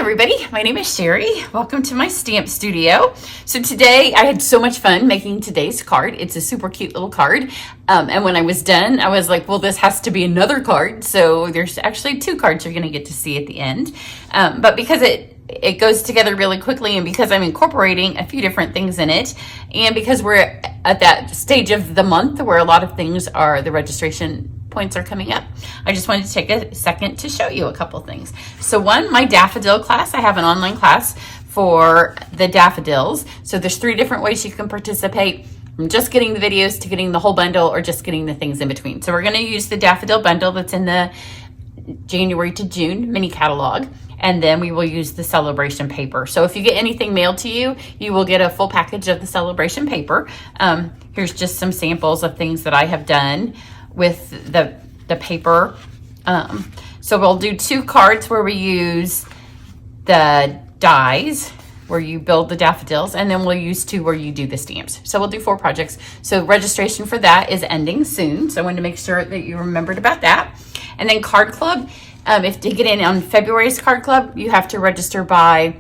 everybody, my name is Cheri. Welcome to my stamp studio. So today I had so much fun making today's card. It's a super cute little card. And when I was done, I was like, well, this has to be another card. So there's actually two cards you're going to get to see at the end. But because it goes together really quickly, and because I'm incorporating a few different things in it, and because we're at that stage of the month where a lot of things are, the registration points are coming up, I just wanted to take a second to show you a couple things. So one, my daffodil class, I have an online class for the daffodils. So there's 3 different ways you can participate, from just getting the videos to getting the whole bundle, or just getting the things in between. So we're going to use the daffodil bundle that's in the January to June mini catalog, and then we will use the celebration paper. So if you get anything mailed to you, you will get a full package of the celebration paper. Here's just some samples of things that I have done with the paper. So we'll do 2 cards where we use the dies where you build the daffodils, and then we'll use 2 where you do the stamps. So we'll do 4 projects. So registration for that is ending soon. So I wanted to make sure that you remembered about that. And then Card Club, if to get in on February's Card Club, you have to register by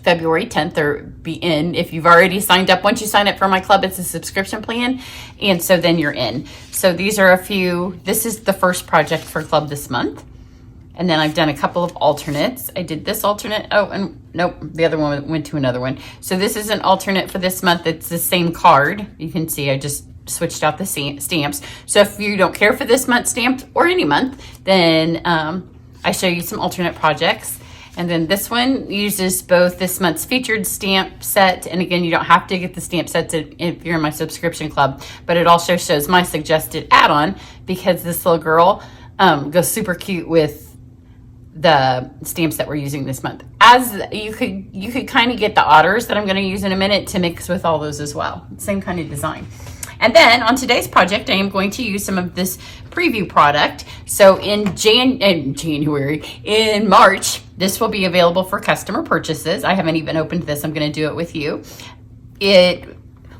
February 10th or be in. If you've already signed up, once you sign up for my club, it's a subscription plan, and so then you're in. So these are a few. This is the first project for club this month, and then I've done a couple of alternates. I did this alternate. Oh, and nope, the other one went to another one. So this is an alternate for this month. It's the same card. You can see I just switched out the stamps. So if you don't care for this month's stamp or any month, then I show you some alternate projects. And then this one uses both this month's featured stamp set, and again, you don't have to get the stamp sets if you're in my subscription club, but it also shows my suggested add-on, because this little girl goes super cute with the stamps that we're using this month. As you could kind of get the otters that I'm going to use in a minute to mix with all those as well. Same kind of design. And then on today's project, I am going to use some of this preview product. So in March, this will be available for customer purchases. I haven't even opened this. I'm going to do it with you. It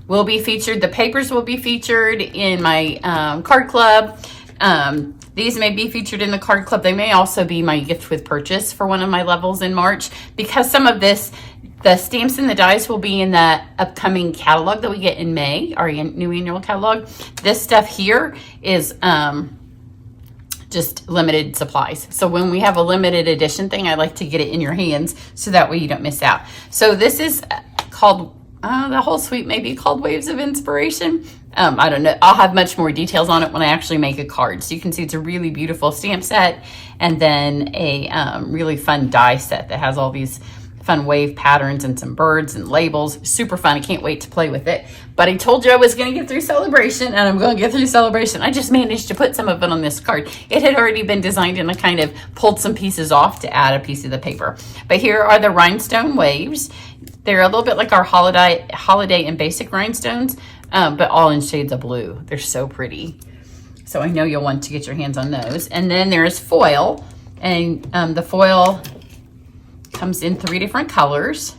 will be featured. The papers will be featured in my card club. These may be featured in the card club. They may also be my gift with purchase for one of my levels in March, because some of this, the stamps and the dies, will be in the upcoming catalog that we get in May, our new annual catalog. This stuff here is just limited supplies. So when we have a limited edition thing, I like to get it in your hands so that way you don't miss out. So this is called, the whole suite may be called Waves of Inspiration. I don't know. I'll have much more details on it when I actually make a card. So you can see it's a really beautiful stamp set, and then a really fun die set that has all these fun wave patterns and some birds and labels. Super fun. I can't wait to play with it. But I told you I was going to get through Celebration, and I'm going to get through Celebration. I just managed to put some of it on this card. It had already been designed, and I kind of pulled some pieces off to add a piece of the paper. But here are the rhinestone waves. They're a little bit like our holiday and basic rhinestones, but all in shades of blue. They're so pretty. So I know you'll want to get your hands on those. And then there's foil, and the foil comes in 3 different colors.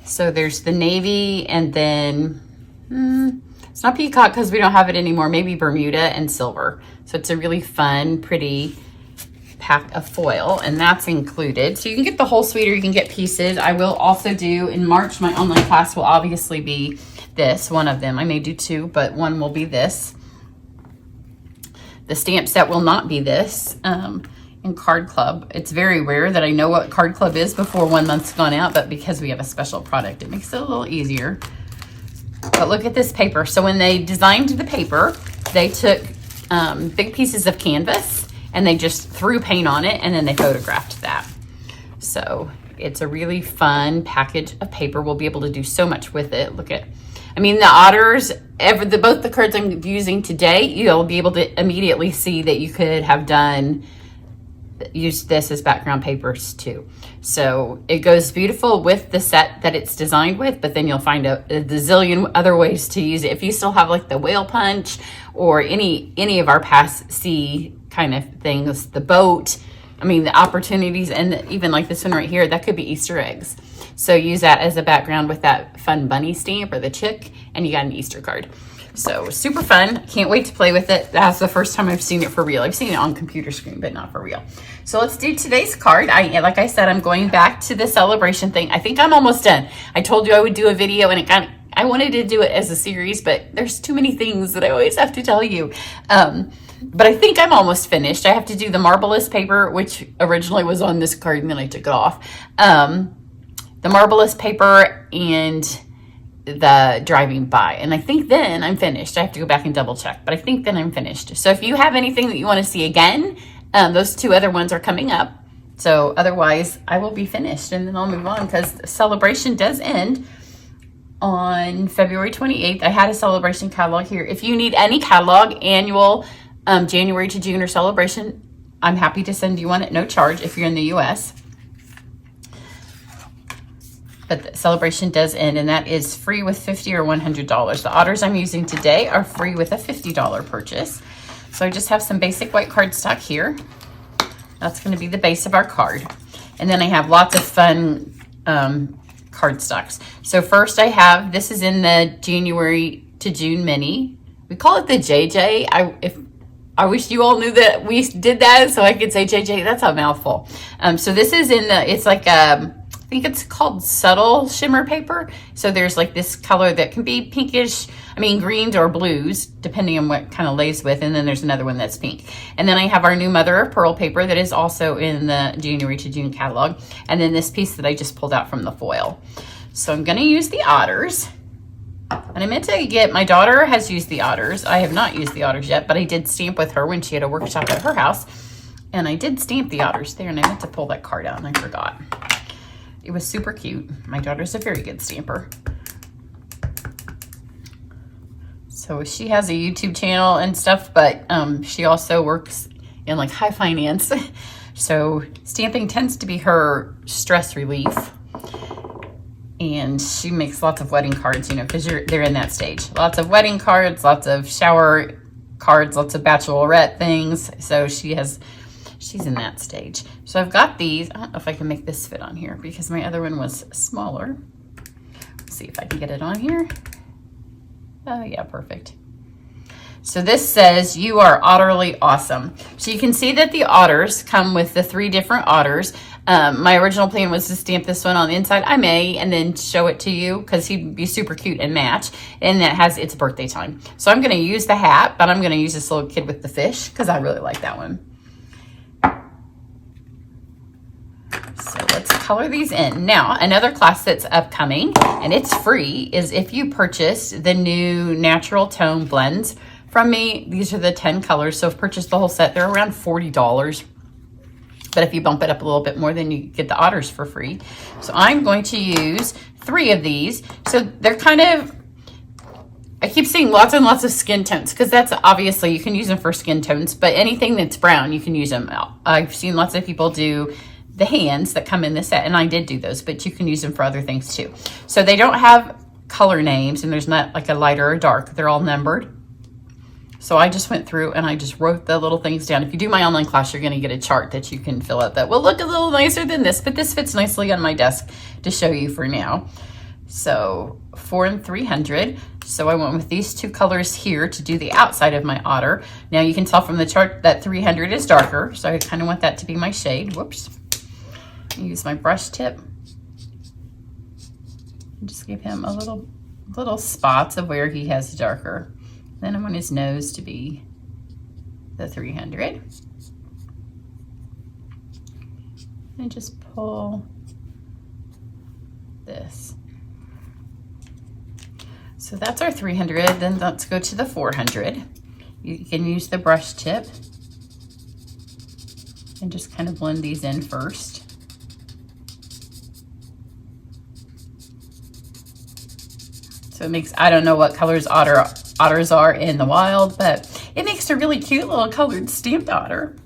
So there's the navy, and then it's not peacock because we don't have it anymore, maybe Bermuda, and silver. So it's a really fun, pretty pack of foil, and that's included. So you can get the whole suite, or you can get pieces. I will also do in March, my online class will obviously be this, one of them. I may do 2, but one will be this. The stamp set will not be this. In Card Club, it's very rare that I know what Card Club is before 1 month's gone out, but because we have a special product, it makes it a little easier. But look at this paper. So when they designed the paper, they took big pieces of canvas, and they just threw paint on it, and then they photographed that. So it's a really fun package of paper. We'll be able to do so much with it. Look at, I mean, the otters, both the cards I'm using today, you'll be able to immediately see that you could have used this as background papers too. So it goes beautiful with the set that it's designed with, but then you'll find a zillion other ways to use it. If you still have like the whale punch or any of our past sea kind of things, the boat, I mean, the opportunities, and even like this one right here, that could be Easter eggs. So use that as a background with that fun bunny stamp or the chick, and you got an Easter card. So super fun. Can't wait to play with it. That's the first time I've seen it for real. I've seen it on computer screen, but not for real. So let's do today's card. Like I said, I'm going back to the celebration thing. I think I'm almost done. I told you I would do a video, and I wanted to do it as a series, but there's too many things that I always have to tell you. But I think I'm almost finished. I have to do the marvelous paper, which originally was on this card, and then I took it off. The marvelous paper and the driving by, and I think then I'm finished. I have to go back and double check, but I think then I'm finished. So if you have anything that you want to see again, those two other ones are coming up. So otherwise I will be finished, and then I'll move on because the celebration does end on February 28th. I had a celebration catalog here. If you need any catalog, annual, January to June or celebration, I'm happy to send you one at no charge if you're in the US. But the celebration does end, and that is free with $50 or $100. The otters I'm using today are free with a $50 purchase. So I just have some basic white cardstock here. That's going to be the base of our card. And then I have lots of fun cardstocks. So first I have, this is in the January to June mini. We call it the JJ. I wish you all knew that we did that so I could say JJ. That's a mouthful. So this is in the, it's like I think it's called subtle shimmer paper. So there's like this color that can be pinkish, greens or blues, depending on what kind of lays with. And then there's another one that's pink. And then I have our new mother of pearl paper that is also in the January to June catalog. And then this piece that I just pulled out from the foil. So I'm going to use the otters. And I meant to get, my daughter has used the otters. I have not used the otters yet, but I did stamp with her when she had a workshop at her house. And I did stamp the otters there, and I meant to pull that card out and I forgot. It was super cute. My daughter's a very good stamper. So she has a YouTube channel and stuff, but she also works in like high finance. So stamping tends to be her stress relief. And she makes lots of wedding cards, because they're in that stage. Lots of wedding cards, lots of shower cards, lots of bachelorette things. So she's in that stage. So I've got these. I don't know if I can make this fit on here because my other one was smaller. Let's see if I can get it on here. Oh yeah, perfect. So this says, "You are utterly awesome." So you can see that the otters come with the 3 different otters. My original plan was to stamp this one on the inside. I may, and then show it to you because he'd be super cute and match. And that has its birthday time. So I'm going to use the hat, but I'm going to use this little kid with the fish because I really like that one. So let's color these in. Now, another class that's upcoming, and it's free, is if you purchase the new Natural Tone blends from me. These are the 10 colors. So if purchased the whole set, they're around $40. But if you bump it up a little bit more, then you get the otters for free. So I'm going to use 3 of these. So they're kind of, I keep seeing lots and lots of skin tones because that's obviously, you can use them for skin tones, but anything that's brown, you can use them. I've seen lots of people do the hands that come in this set, and I did do those, but you can use them for other things too. So they don't have color names, and there's not like a lighter or dark. They're all numbered. So I just went through and I just wrote the little things down. If you do my online class, you're going to get a chart that you can fill out that will look a little nicer than this, but this fits nicely on my desk to show you for now. So 4 and 300. So I went with these 2 colors here to do the outside of my otter. Now you can tell from the chart that 300 is darker. So I kind of want that to be my shade. Whoops. Use my brush tip. Just give him a little spots of where he has darker. Then I want his nose to be the 300. And just pull this. So that's our 300. Then let's go to the 400. You can use the brush tip and just kind of blend these in first. So it makes, I don't know what colors otters are in the wild, but it makes a really cute little colored stamped otter.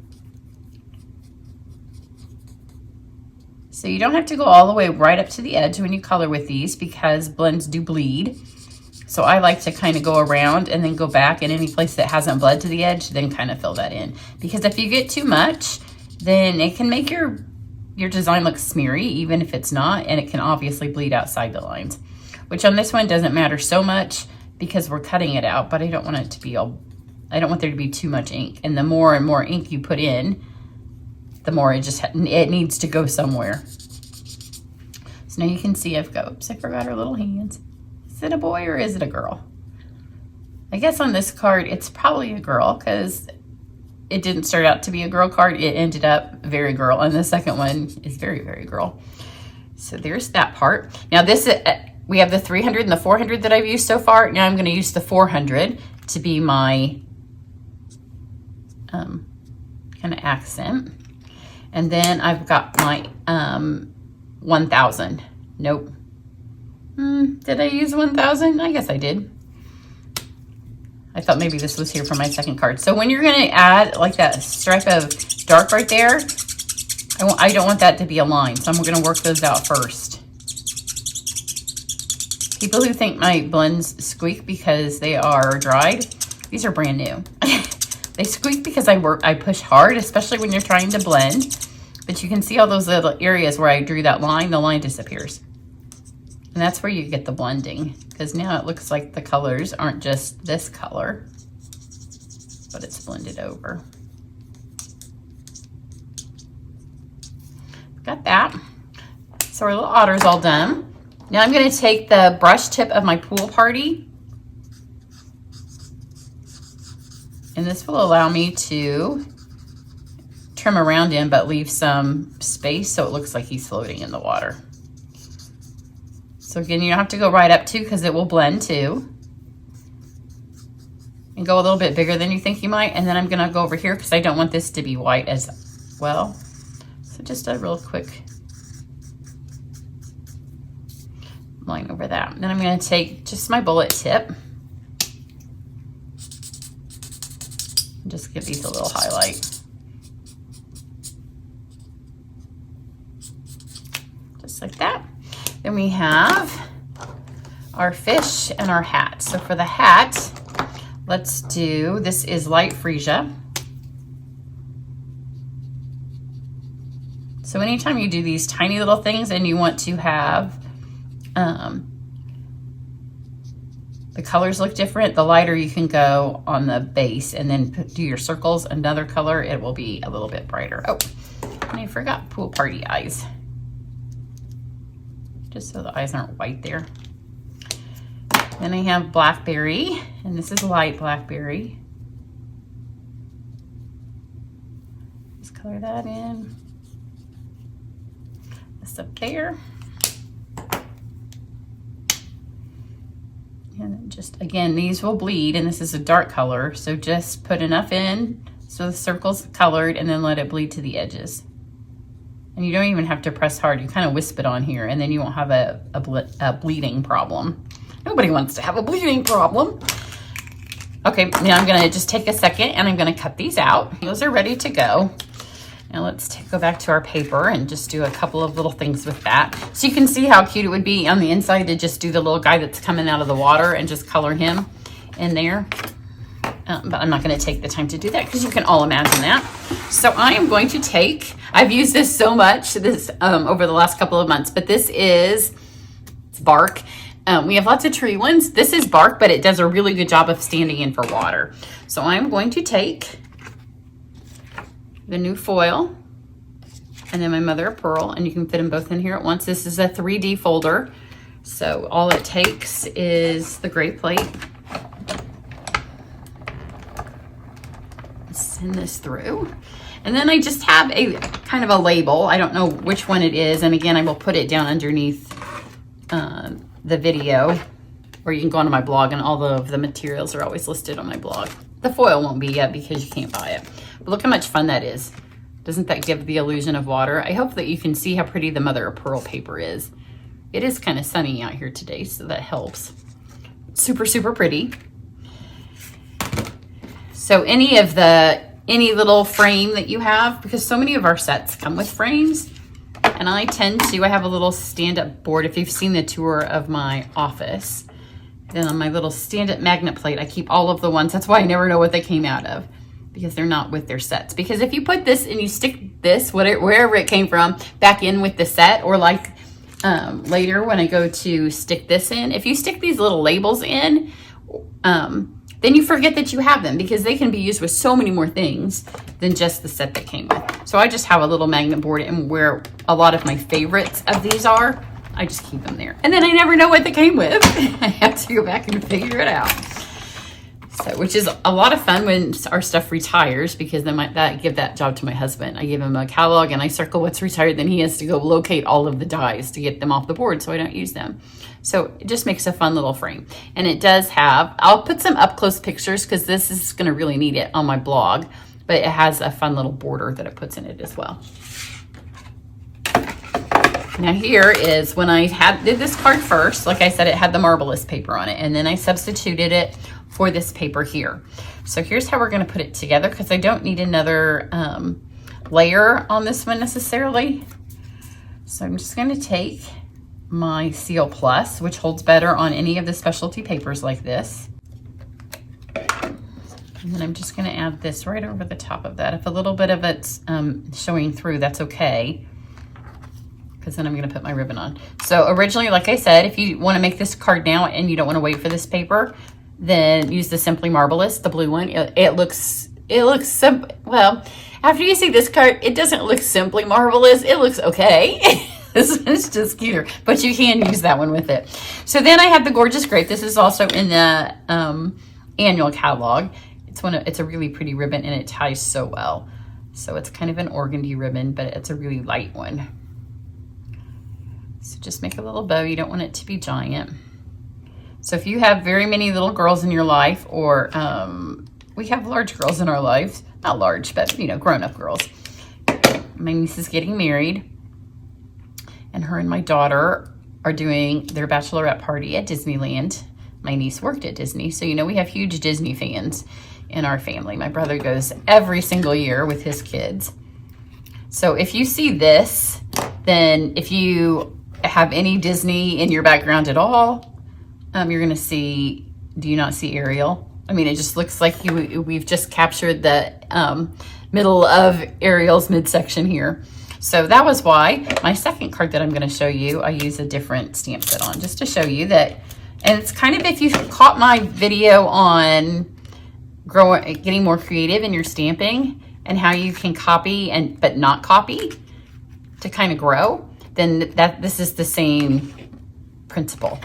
So you don't have to go all the way right up to the edge when you color with these because blends do bleed. So I like to kind of go around and then go back, and any place that hasn't bled to the edge, then kind of fill that in. Because if you get too much, then it can make your design look smeary, even if it's not, and it can obviously bleed outside the lines. Which on this one doesn't matter so much because we're cutting it out, but I don't want it to be I don't want there to be too much ink. And the more and more ink you put in, the more it needs to go somewhere. So now you can see oops, I forgot her little hands. Is it a boy or is it a girl? I guess on this card, it's probably a girl because it didn't start out to be a girl card. It ended up very girl. And the second one is very, very girl. So there's that part. Now this, we have the 300 and the 400 that I've used so far. Now I'm going to use the 400 to be my kind of accent. And then I've got my 1000. Nope. Did I use 1000? I guess I did. I thought maybe this was here for my second card. So when you're going to add like that stripe of dark right there, I don't want that to be a line. So I'm going to work those out first. People who think my blends squeak because they are dried, these are brand new. They squeak because I push hard, especially when you're trying to blend. But you can see all those little areas where I drew that line, the line disappears. And that's where you get the blending, because now it looks like the colors aren't just this color, but it's blended over. Got that. So our little otter's all done. Now I'm going to take the brush tip of my pool party, and this will allow me to trim around him but leave some space so it looks like he's floating in the water. So again, you don't have to go right up to because it will blend too. And go a little bit bigger than you think you might. And then I'm going to go over here because I don't want this to be white as well. So just a real quick line over that. And then I'm going to take just my bullet tip. And just give these a little highlight. Just like that. Then we have our fish and our hat. So for the hat, let's do, this is light freesia. So anytime you do these tiny little things and you want to have the colors look different, the lighter you can go on the base and then do your circles another color, it will be a little bit brighter. Oh, and I forgot pool party eyes. Just so the eyes aren't white there. Then I have blackberry, and this is light blackberry. Just color that in. This up there. And then just, again, these will bleed, and this is a dark color, so just put enough in so the circle's colored, and then let it bleed to the edges. And you don't even have to press hard. You kind of wisp it on here, and then you won't have a bleeding problem. Nobody wants to have a bleeding problem. Okay, now I'm going to just take a second, and I'm going to cut these out. Those are ready to go. Now let's go back to our paper and just do a couple of little things with that. So you can see how cute it would be on the inside to just do the little guy that's coming out of the water and just color him in there. But I'm not going to take the time to do that because you can all imagine that. So I am going to take, I've used this so much over the last couple of months, but this is, it's bark. We have lots of tree ones. This is bark, but it does a really good job of standing in for water. So I'm going to take the new foil and then my mother of pearl, and you can fit them both in here at once. This is a 3D folder. So all it takes is the gray plate. Send this through. And then I just have a kind of a label. I don't know which one it is. And again, I will put it down underneath the video, or you can go onto my blog, and all of the materials are always listed on my blog. The foil won't be yet because you can't buy it. But look how much fun that is. Doesn't that give the illusion of water? I hope that you can see how pretty the mother of pearl paper is. It is kind of sunny out here today, so that helps. Super, super pretty. So any little frame that you have, because so many of our sets come with frames, and I have a little stand-up board. If you've seen the tour of my office, then on my little stand-up magnet plate, I keep all of the ones. That's why I never know what they came out of, because they're not with their sets. Because if you put this and you stick this, wherever it came from, back in with the set, or like later when I go to stick this in, if you stick these little labels in, then you forget that you have them because they can be used with so many more things than just the set that came with. So I just have a little magnet board, and where a lot of my favorites of these are, I just keep them there. And then I never know what they came with. I have to go back and figure it out. So, which is a lot of fun when our stuff retires, because then I give that job to my husband. I give him a catalog and I circle what's retired. Then he has to go locate all of the dies to get them off the board so I don't use them. So it just makes a fun little frame. And it does have, I'll put some up close pictures because this is going to really need it on my blog, but it has a fun little border that it puts in it as well. Now here is when I did this card first. Like I said, it had the Marvelous paper on it, and then I substituted it for this paper here. So here's how we're going to put it together, because I don't need another layer on this one necessarily. So I'm just going to take my Seal Plus, which holds better on any of the specialty papers like this. And then I'm just going to add this right over the top of that. If a little bit of it's showing through, that's okay, because then I'm going to put my ribbon on. So originally, like I said, if you want to make this card now and you don't want to wait for this paper, then use the Simply Marvelous, the blue one. It looks simple. Well, after you see this card, it doesn't look Simply Marvelous. It looks okay. This one's just cuter, but you can use that one with it. So then I have the Gorgeous Grape. This is also in the annual catalog. It's a really pretty ribbon, and it ties so well. So it's kind of an organdy ribbon, but it's a really light one. So just make a little bow. You don't want it to be giant. So if you have very many little girls in your life, or we have large girls in our lives, not large, but grown-up girls. My niece is getting married, and her and my daughter are doing their bachelorette party at Disneyland. My niece worked at Disney, so we have huge Disney fans in our family. My brother goes every single year with his kids. So if you see this, then if you have any Disney in your background at all, you're going to see, do you not see Ariel? I mean, it just looks like we've just captured the middle of Ariel's midsection here. So that was why my second card that I'm going to show you, I use a different stamp set on, just to show you that. And it's kind of, if you caught my video on getting more creative in your stamping and how you can copy but not copy to kind of grow, then this is the same principle.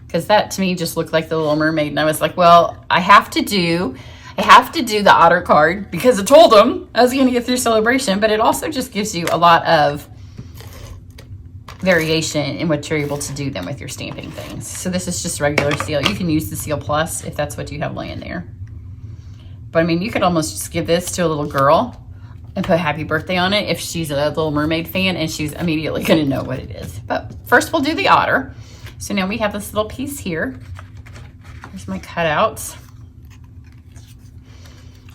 Because that to me just looked like the Little Mermaid, and I was like, well, I have to do the Otter card because I told them I was going to get through Celebration, but it also just gives you a lot of variation in what you're able to do then with your stamping things. So this is just regular seal. You can use the Seal Plus if that's what you have laying there. But I mean, you could almost just give this to a little girl and put happy birthday on it if she's a Little Mermaid fan, and she's immediately going to know what it is. But first we'll do the Otter. So now we have this little piece here. Here's my cutouts.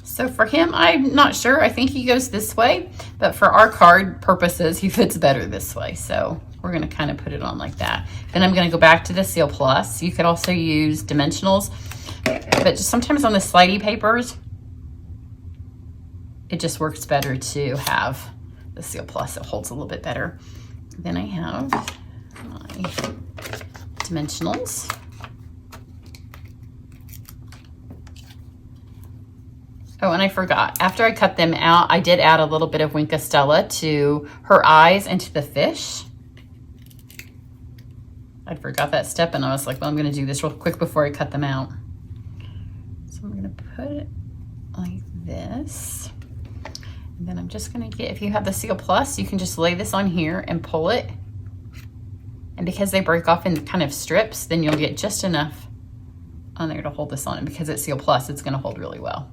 So for him, I'm not sure. I think he goes this way, but for our card purposes, he fits better this way. So we're going to kind of put it on like that. Then I'm going to go back to the Seal Plus. You could also use dimensionals, but just sometimes on the slidey papers, it just works better to have the Seal Plus. It holds a little bit better. Then I have my dimensionals. Oh, and I forgot. After I cut them out, I did add a little bit of Wink Stella to her eyes and to the fish. I forgot that step, and I was like, well, I'm going to do this real quick before I cut them out. So I'm going to put it like this. And then I'm just going to get, if you have the Seal Plus, you can just lay this on here and pull it. And because they break off in kind of strips, then you'll get just enough on there to hold this on. And because it's Seal Plus, it's going to hold really well.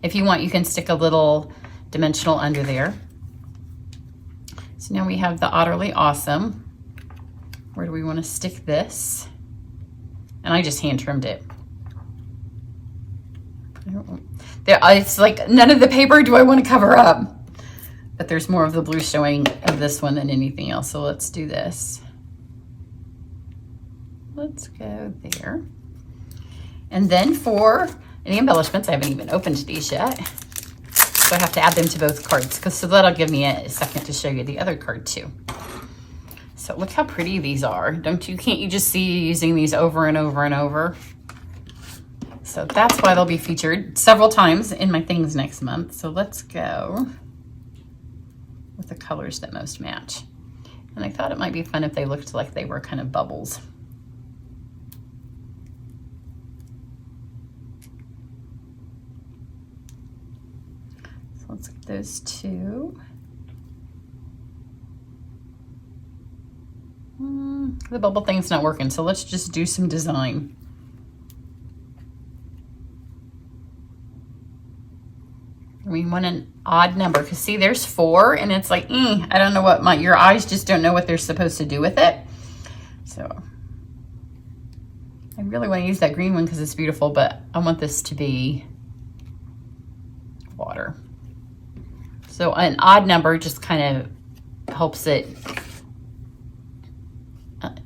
If you want, you can stick a little dimensional under there. So now we have the Otterly Awesome. Where do we want to stick this? And I just hand trimmed it. It's like none of the paper do I want to cover up. But there's more of the blue showing of this one than anything else. So let's do this. Let's go there. And then for any embellishments, I haven't even opened these yet. So I have to add them to both cards, so that'll give me a second to show you the other card too. So look how pretty these are. Can't you just see you using these over and over and over? So that's why they'll be featured several times in my things next month. So let's go with the colors that most match. And I thought it might be fun if they looked like they were kind of bubbles. So let's get those two. The bubble thing's not working, so let's just do some design. We want an odd number because see, there's 4, and it's like, I don't know what your eyes just don't know what they're supposed to do with it. So I really want to use that green one because it's beautiful, but I want this to be water. So an odd number just kind of helps it.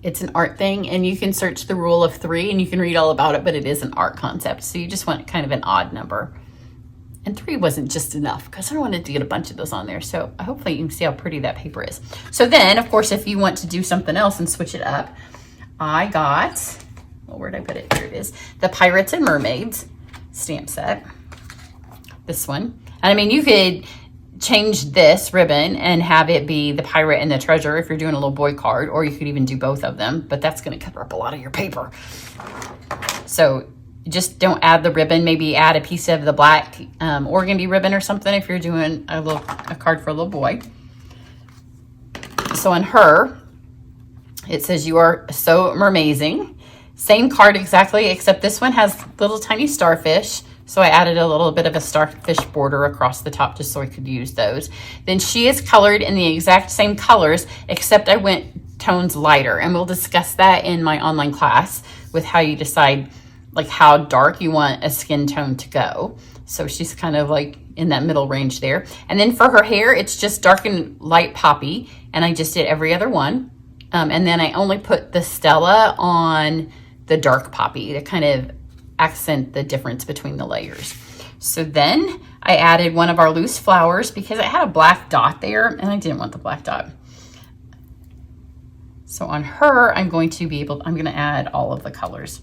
It's an art thing, and you can search the rule of 3 and you can read all about it, but it is an art concept. So you just want kind of an odd number. And 3 wasn't just enough because I wanted to get a bunch of those on there. So hopefully you can see how pretty that paper is. So then, of course, if you want to do something else and switch it up, I got, well, where'd I put it? Here it is. The Pirates and Mermaids stamp set. This one. And I mean, you could change this ribbon and have it be the pirate and the treasure if you're doing a little boy card, or you could even do both of them, but that's going to cover up a lot of your paper. So just don't add the ribbon. Maybe add a piece of the black organdy ribbon or something if you're doing a card for a little boy. So on her, it says, "You are so mermazing." Same card exactly, except this one has little tiny starfish. So I added a little bit of a starfish border across the top just so I could use those. Then she is colored in the exact same colors, except I went tones lighter. And we'll discuss that in my online class with how you decide like how dark you want a skin tone to go. So she's kind of like in that middle range there. And then for her hair, it's just dark and light poppy. And I just did every other one. And then I only put the Stella on the dark poppy to kind of accent the difference between the layers. So then I added one of our loose flowers because it had a black dot there and I didn't want the black dot. So on her, I'm going to add all of the colors.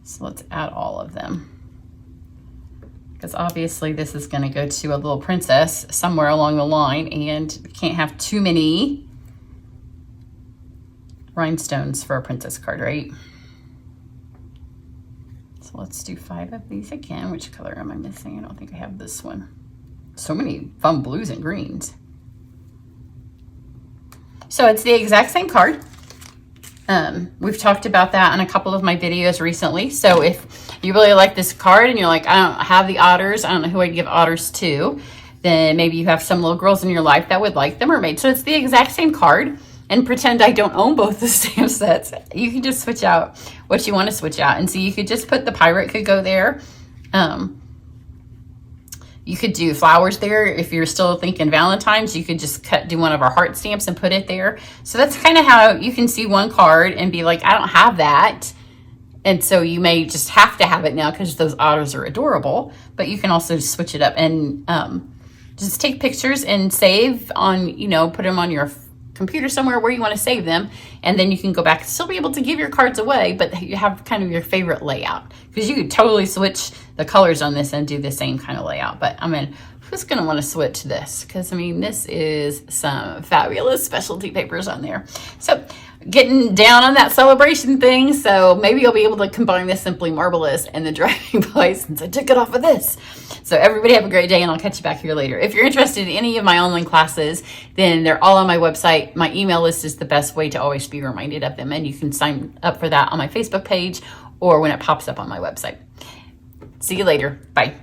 So let's add all of them. Because obviously this is going to go to a little princess somewhere along the line, and we can't have too many rhinestones for a princess card, right? So let's do 5 of these again. Which color am I missing? I don't think I have this one. So many fun blues and greens. So it's the exact same card. We've talked about that in a couple of my videos recently. So if you really like this card and you're like, I don't have the otters, I don't know who I'd give otters to, then maybe you have some little girls in your life that would like the mermaid. So it's the exact same card, and pretend I don't own both the stamp sets. You can just switch out what you want to switch out. And so you could just put the pirate could go there. You could do flowers there. If you're still thinking Valentine's, you could just do one of our heart stamps and put it there. So that's kind of how you can see one card and be like, I don't have that. And so you may just have to have it now because those otters are adorable, but you can also switch it up and just take pictures and save on, put them on your computer somewhere where you want to save them, and then you can go back and still be able to give your cards away, but you have kind of your favorite layout, because you could totally switch the colors on this and do the same kind of layout. But I mean, who's going to want to switch this? Because I mean, this is some fabulous specialty papers on there. So getting down on that celebration thing, so maybe you'll be able to combine the Simply Marvelous and the Driving By since I took it off of this. So everybody have a great day, and I'll catch you back here later. If you're interested in any of my online classes, then they're all on my website. My email list is the best way to always be reminded of them, and you can sign up for that on my Facebook page or when it pops up on my website. See you later. Bye.